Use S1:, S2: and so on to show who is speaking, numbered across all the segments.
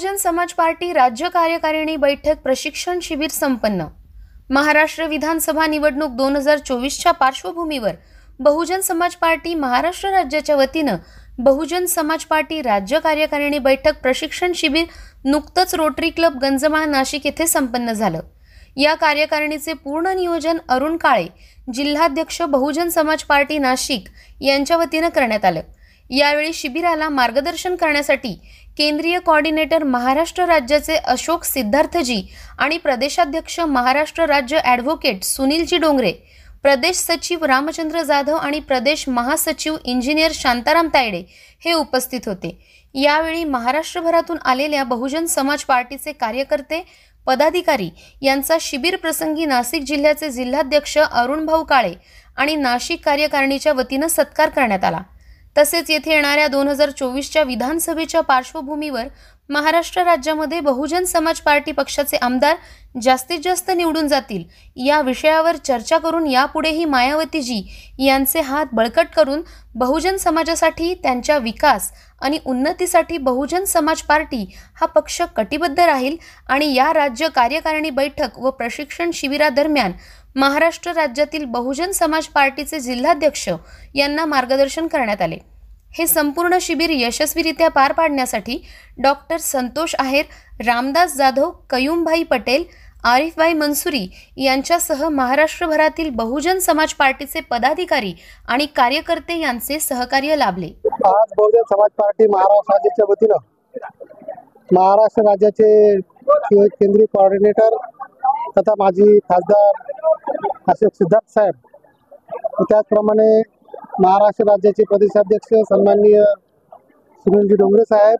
S1: Bahujan Samaj party राज्य कार्यकारिणी बैठक प्रशिक्षण शिबिर संपन्न। महाराष्ट्र विधानसभा निवडणूक 2024च्या पार्श्वभूमीवर बहुजन समाज पार्टी महाराष्ट्र राज्याच्या वतीनं बहुजन समाज पार्टी राज्य कार्यकारिणी बैठक प्रशिक्षण शिबिर नुकतंच रोटरी क्लब गंजमाळ नाशिक येथे संपन्न झालं। या कार्यकारिणीचे पूर्ण नियोजन अरुण काळे, जिल्हाध्यक्ष बहुजन समाज पार्टी नाशिक यांच्या वतीनं करण्यात आलं। यावेळी शिबिराला मार्गदर्शन करण्यासाठी केंद्रीय कोऑर्डिनेटर महाराष्ट्र राज्याचे अशोक सिद्धार्थजी आणि प्रदेशाध्यक्ष महाराष्ट्र राज्य ॲडव्होकेट सुनीलजी डोंगरे, प्रदेश सचिव रामचंद्र जाधव आणि प्रदेश महासचिव इंजिनियर शांताराम तायडे हे उपस्थित होते। यावेळी महाराष्ट्रभरातून आलेल्या बहुजन समाज पार्टीचे कार्यकर्ते, पदाधिकारी यांचा शिबिर प्रसंगी नाशिक जिल्ह्याचे जिल्हाध्यक्ष अरुण भाऊ काळे आणि नाशिक कार्यकारिणीच्या वतीनं सत्कार करण्यात आला। तसेच येथे येणाऱ्या 2024च्या विधानसभेच्या पार्श्वभूमीवर महाराष्ट्र राज्यामध्ये बहुजन समाज पार्टी पक्षाचे आमदार जास्तीत जास्त निवडून जातील या विषयावर चर्चा करून यापुढेही मायावतीजी यांचे हात बळकट करून बहुजन समाजासाठी, त्यांच्या विकास आणि उन्नतीसाठी बहुजन समाज पार्टी हा पक्ष कटिबद्ध राहील आणि या राज्य कार्यकारिणी बैठक व प्रशिक्षण शिबिरादरम्यान महाराष्ट्र राज्यातील बहुजन समाज पार्टीचे जिल्हाध्यक्ष यांना मार्गदर्शन करण्यात आले। हे संपूर्ण शिबिर यशस्वीरित्या पार पाडण्यासाठी डॉक्टर संतोष आहेर, रामदास जाधव, कयूमभाई पटेल, आरिफभाई मंसुरी यांच्यासह महाराष्ट्रभरातील बहुजन समाज पार्टीचे पदाधिकारी आणि कार्यकर्ते यांचे सहकार्य लाभले।
S2: आज बहुजन समाज पार्टी महाराष्ट्र राज्याच्या वतीनं महाराष्ट्र राज्याचे केंद्रीय कोऑर्डिनेटर तथा माजी खासदार अशोक सिद्धार्थ साहेब, त्याचप्रमाणे महाराष्ट्र राज्याचे प्रदेशाध्यक्ष सन्माननीय सुनीलजी डोंगरे साहेब,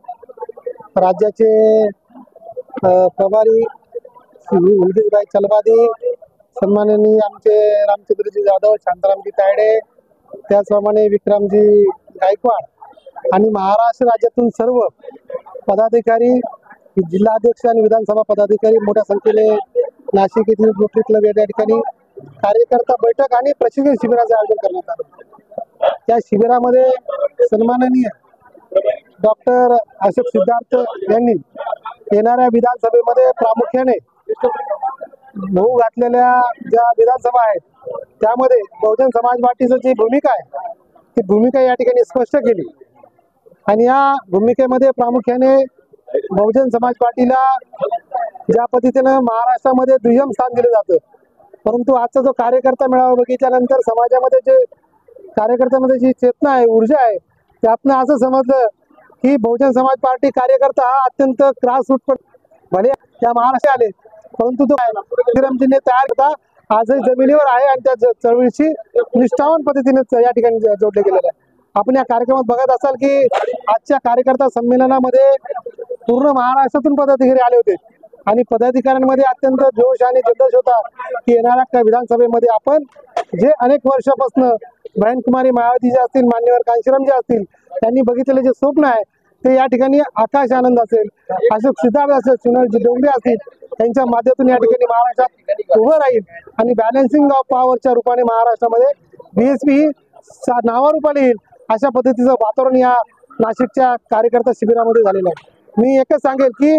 S2: राज्याचे प्रभारी उल्लेशभाई चलबादी, सन्माननीय आमचे रामचंद्रजी जाधव, शांतारामजी तायडे, त्याचप्रमाणे विक्रमजी गायकवाड आणि महाराष्ट्र राज्यातून सर्व पदाधिकारी, जिल्हाध्यक्ष आणि विधानसभा पदाधिकारी मोठ्या संख्येने नाशिक येथील रोटरी क्लब या ठिकाणी कार्यकर्ता बैठक आणि प्रशिक्षण शिबिराचे आयोजन करण्यात आले। त्या शिबिरामध्ये सन्माननीय डॉक्टर अशोक सिद्धार्थ यांनी येणाऱ्या विधानसभेमध्ये प्रामुख्याने होऊ घातलेल्या ज्या विधानसभा आहेत त्यामध्ये बहुजन समाज पार्टीची जी भूमिका आहे ती भूमिका या ठिकाणी स्पष्ट केली आणि या भूमिकेमध्ये प्रामुख्याने बहुजन समाज पार्टीला ज्या पद्धतीने महाराष्ट्रामध्ये दुय्यम स्थान दिले जातं, परंतु आजचा जो कार्यकर्ता मेळावा बघितल्यानंतर समाजामध्ये जे कार्यकर्त्यामध्ये जी चेतना आहे, ऊर्जा आहे, त्यातनं असं समजलं की बहुजन समाज पार्टी कार्यकर्ता हा अत्यंत ग्रासरूट भले त्या महाराष्ट्र आले, परंतु तो विक्रमजीने तयार होता आजही जमिनीवर आहे आणि त्या चळवळीची निष्ठावान पद्धतीने या ठिकाणी जोडले गेलेले आहे। आपण या कार्यक्रमात बघत असाल की आजच्या कार्यकर्ता संमेलनामध्ये पूर्ण महाराष्ट्रातून पदाधिकारी आले होते आणि पदाधिकाऱ्यांमध्ये अत्यंत जोश आणि जल्लोष होता की येणाऱ्या विधानसभेमध्ये आपण जे अनेक वर्षापासून बहनकुमारी मायावती जे असतील, मान्यवर कांशीराम जे असतील, त्यांनी बघितलेले जे स्वप्न आहे ते या ठिकाणी आकाश आनंद असेल, अशोक सिद्धार्थ असेल, सुनीलजी डोंगरे असतील, त्यांच्या माध्यमातून या ठिकाणी महाराष्ट्रात उभं राहील आणि बॅलन्सिंग ऑफ पॉवरच्या रूपाने महाराष्ट्रामध्ये BSP ही नावारूपाला येईल अशा पद्धतीचं वातावरण या नाशिकच्या कार्यकर्ता शिबिरामध्ये झालेलं आहे। मी एकच सांगेल की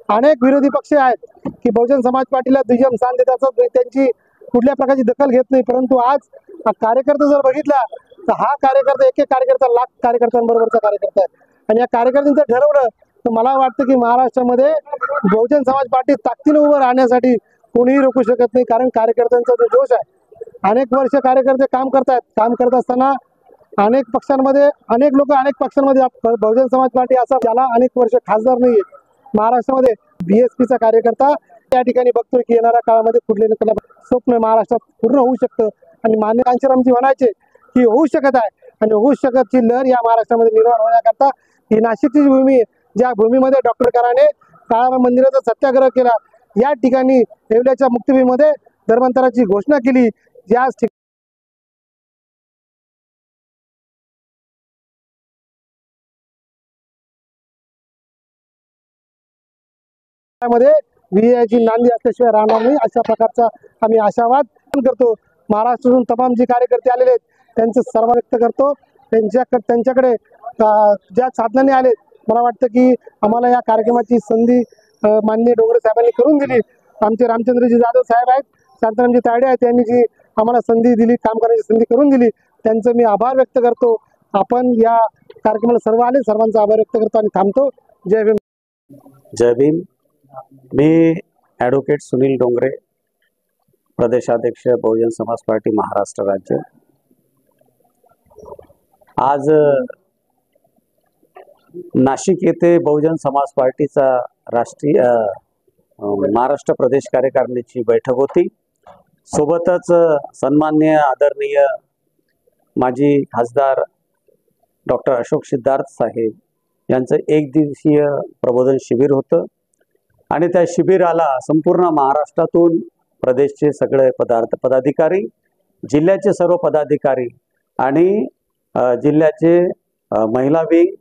S2: अनेक विरोधी पक्ष आहेत की बहुजन समाज पार्टीला दुय्यम स्थान देतात, त्यांची कुठल्या प्रकारची दखल घेत नाही, परंतु आज हा कार्यकर्ता जर बघितला तर हा कार्यकर्ता एक कार्यकर्ता लाख कार्यकर्त्यांबरोबरचा कार्यकर्ता आहे आणि या कार्यकर्त्यांचं ठरवलं तर मला वाटतं की महाराष्ट्रामध्ये बहुजन समाज पार्टी ताकदीने उभं राहण्यासाठी कोणीही रोखू शकत नाही, कारण कार्यकर्त्यांचा जो जोश आहे, अनेक वर्ष कार्यकर्ते काम करत असताना अनेक पक्षांमध्ये अनेक लोक अनेक पक्षांमध्ये बहुजन समाज पार्टी असा त्याला अनेक वर्ष खासदार नाहीये महाराष्ट्रामध्ये BSPचा कार्यकर्ता त्या ठिकाणी बघतोय की येणाऱ्या काळामध्ये कुठले ना कुठले स्वप्न महाराष्ट्रात पूर्ण होऊ शकतं आणि मान्य कांशीरामजी म्हणायचे की होऊ शकत आहे आणि होऊ शकतची लहर या महाराष्ट्रामध्ये निर्माण होण्याकरता ही नाशिकची भूमी, ज्या भूमीमध्ये डॉक्टर कराने काळाराम मंदिराचा सत्याग्रह केला, या ठिकाणी येवल्याच्या मुक्तिभूमीमध्ये धर्मांतराची घोषणा केली, ज्या मध्ये विजयाची नांदी असल्याशिवाय राहणार नाही अशा प्रकारचा आम्ही आशावाद करतो। महाराष्ट्रातून तमाम जे कार्यकर्ते आलेले आहेत त्यांचं सर्व व्यक्त करतो, त्यांच्याकडे ज्या साधनाने आले मला वाटतं की आम्हाला या कार्यक्रमाची संधी माननीय डोंगरे साहेबांनी करून दिली. आमचे रामचंद्रजी जाधव साहेब आहेत, शांतारामजी तायडे आहेत, त्यांनी जी आम्हाला संधी दिली, काम करण्याची संधी करून दिली, त्यांचं मी आभार व्यक्त करतो. आपण या कार्यक्रमाला सर्व आले, सर्वांचा आभार व्यक्त करतो आणि थांबतो. जय भीम.
S3: जय भीम. मी ॲडव्होकेट सुनील डोंगरे, प्रदेशाध्यक्ष बहुजन समाज पार्टी महाराष्ट्र राज्य. आज नाशिक येथे बहुजन समाज पार्टीचा राष्ट्रीय महाराष्ट्र प्रदेश कार्यकारिणीची बैठक होती. सोबतच सन्माननीय आदरणीय माजी खासदार डॉक्टर अशोक सिद्धार्थ साहेब यांचं एक दिवसीय प्रबोधन शिबिर होतं आणि त्या शिबिराला संपूर्ण महाराष्ट्रातून प्रदेशचे सगळे पदाधिकारी, जिल्ह्याचे सर्व पदाधिकारी आणि जिल्ह्याचे महिला विंग,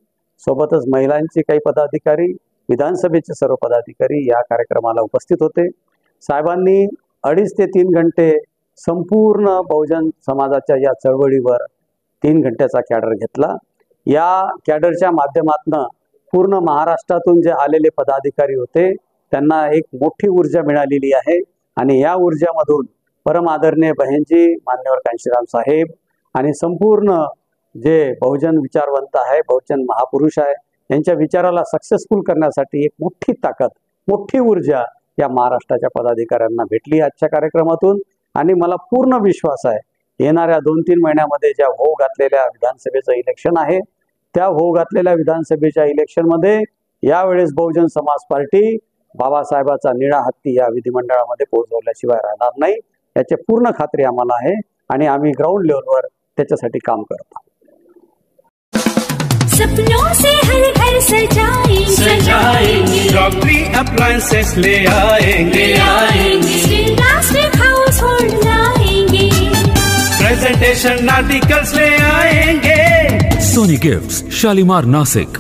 S3: सोबतच महिलांचे काही पदाधिकारी, विधानसभेचे सर्व पदाधिकारी या कार्यक्रमाला उपस्थित होते. साहेबांनी 2.5 ते 3 घंटे संपूर्ण बहुजन समाजाच्या या चळवळीवर 3 घंट्याचा कॅडर घेतला. या कॅडरच्या माध्यमातून पूर्ण महाराष्ट्रातून जे आलेले पदाधिकारी होते त्यांना एक मोठी ऊर्जा मिळालेली आहे आणि या ऊर्जामधून परम आदरणीय बहनजी मान्यवर कांशीराम साहेब आणि संपूर्ण जे बहुजन विचारवंत आहे, बहुजन महापुरुष आहे, यांच्या विचाराला सक्सेसफुल करण्यासाठी एक मोठी ताकद, मोठी ऊर्जा या महाराष्ट्राच्या पदाधिकाऱ्यांना भेटली आजच्या कार्यक्रमातून. आणि मला पूर्ण विश्वास आहे येणाऱ्या 2-3 महिन्यामध्ये ज्या होऊ घातलेल्या विधानसभेचं इलेक्शन आहे, त्या होऊ घातलेल्या विधानसभेच्या इलेक्शनमध्ये यावेळेस बहुजन समाज पार्टी बाबासाहेबाचा निळा हत्ती या विधिमंडळामध्ये पोहोचवल्याशिवाय राहणार नाही, याची पूर्ण खात्री आम्हाला आहे आणि आम्ही ग्राउंड लेवलवर त्याच्यासाठी काम करतो.
S4: सपनों से हर घर सजाएंगे,
S5: रॉकरी अप्लायंसेस ले आएंगे,
S4: हाउस होल्ड लाएंगे,
S5: प्रेजेंटेशन आर्टिकल्स ले आएंगे.
S6: सोनी गिफ्ट्स, शालीमार, नासिक.